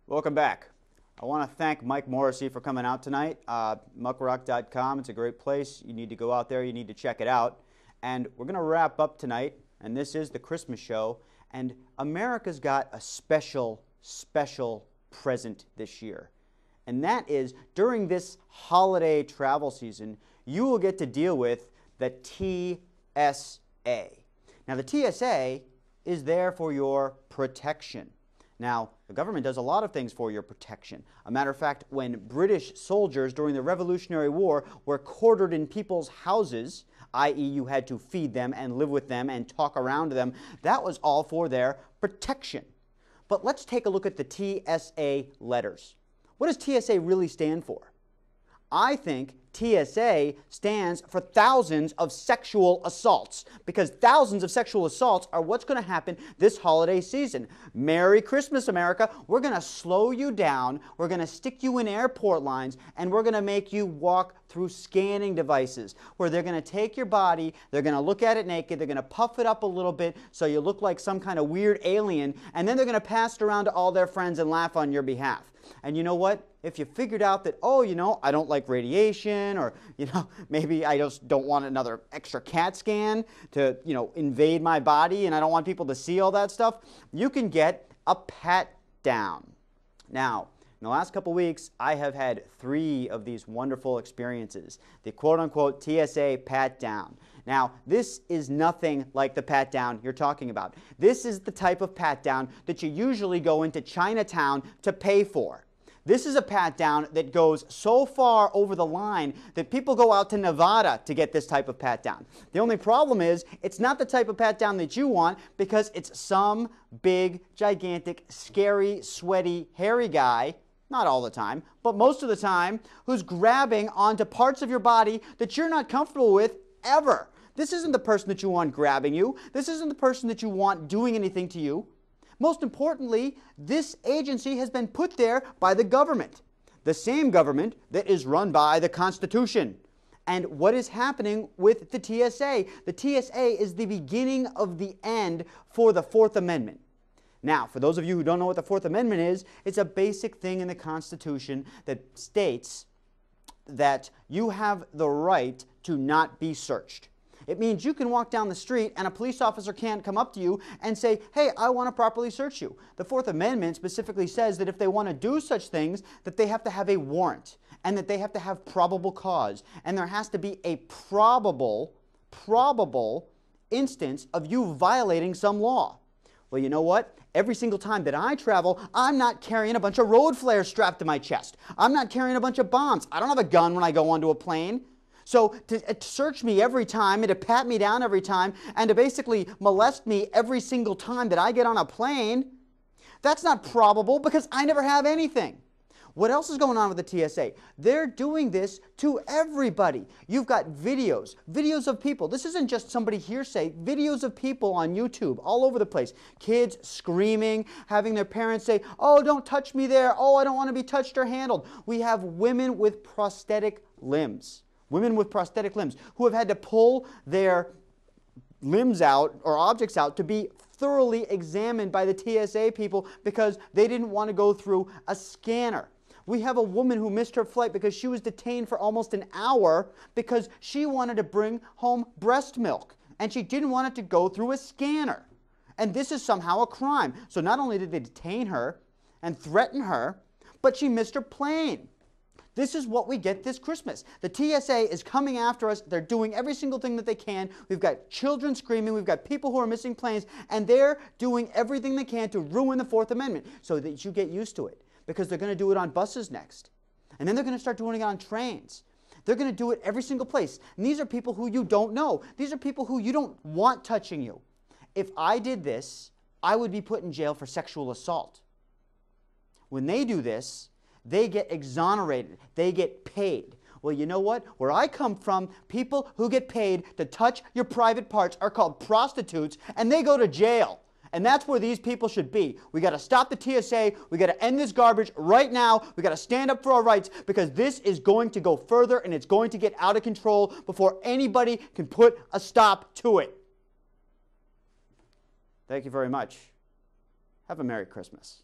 Welcome back. I want to thank Mike Morrissey for coming out tonight. Muckrock.com, it's a great place. You need to go out there. You need to check it out. And we're going to wrap up tonight, and this is the Christmas show. And America's got a special present this year. And that is, during this holiday travel season, you will get to deal with the TSA. Now, the TSA is there for your protection. Now, the government does a lot of things for your protection. A matter of fact, when British soldiers during the Revolutionary War were quartered in people's houses, i.e. you had to feed them and live with them and talk around them, that was all for their protection. But let's take a look at the TSA letters. What does TSA really stand for? I think TSA stands for thousands of sexual assaults, because thousands of sexual assaults are what's going to happen this holiday season. Merry Christmas, America. We're going to slow you down, we're going to stick you in airport lines, and we're going to make you walk through scanning devices where they're going to take your body, they're going to look at it naked, they're going to puff it up a little bit so you look like some kind of weird alien, and then they're going to pass it around to all their friends and laugh on your behalf. And you know what? If you figured out that, oh, you know, I don't like radiation, or, you know, maybe I just don't want another extra CAT scan to, you know, invade my body, and I don't want people to see all that stuff, you can get a pat down. Now, in the last couple weeks, I have had 3 of these wonderful experiences. The quote-unquote TSA pat down. Now, this is nothing like the pat down you're talking about. This is the type of pat down that you usually go into Chinatown to pay for. This is a pat down that goes so far over the line that people go out to Nevada to get this type of pat down. The only problem is it's not the type of pat down that you want, because it's some big, gigantic, scary, sweaty, hairy guy, not all the time, but most of the time, who's grabbing onto parts of your body that you're not comfortable with ever. This isn't the person that you want grabbing you. This isn't the person that you want doing anything to you. Most importantly, this agency has been put there by the government, the same government that is run by the Constitution. And what is happening with the TSA? The TSA is the beginning of the end for the Fourth Amendment. Now, for those of you who don't know what the Fourth Amendment is, it's a basic thing in the Constitution that states that you have the right to not be searched. It means you can walk down the street and a police officer can't come up to you and say, hey, I want to properly search you. The Fourth Amendment specifically says that if they want to do such things, that they have to have a warrant, and that they have to have probable cause, and there has to be a probable instance of you violating some law. Well, you know what? Every single time that I travel, I'm not carrying a bunch of road flares strapped to my chest. I'm not carrying a bunch of bombs. I don't have a gun when I go onto a plane. So to search me every time, and to pat me down every time, and to basically molest me every single time that I get on a plane, that's not probable, because I never have anything. What else is going on with the TSA? They're doing this to everybody. You've got videos of people. This isn't just somebody hearsay. Videos of people on YouTube all over the place. Kids screaming, having their parents say, oh, don't touch me there. Oh, I don't want to be touched or handled. We have women with prosthetic limbs. Women with prosthetic limbs who have had to pull their limbs out or objects out to be thoroughly examined by the TSA people because they didn't want to go through a scanner. We have a woman who missed her flight because she was detained for almost an hour because she wanted to bring home breast milk, and she didn't want it to go through a scanner. And this is somehow a crime. So not only did they detain her and threaten her, but she missed her plane. This is what we get this Christmas. The TSA is coming after us. They're doing every single thing that they can. We've got children screaming. We've got people who are missing planes. And they're doing everything they can to ruin the Fourth Amendment so that you get used to it. Because they're going to do it on buses next. And then they're going to start doing it on trains. They're going to do it every single place. And these are people who you don't know. These are people who you don't want touching you. If I did this, I would be put in jail for sexual assault. When they do this, they get exonerated. They get paid. Well, you know what? Where I come from, people who get paid to touch your private parts are called prostitutes, and they go to jail. And that's where these people should be. We got to stop the TSA. We got to end this garbage right now. We got to stand up for our rights, because this is going to go further and it's going to get out of control before anybody can put a stop to it. Thank you very much. Have a Merry Christmas.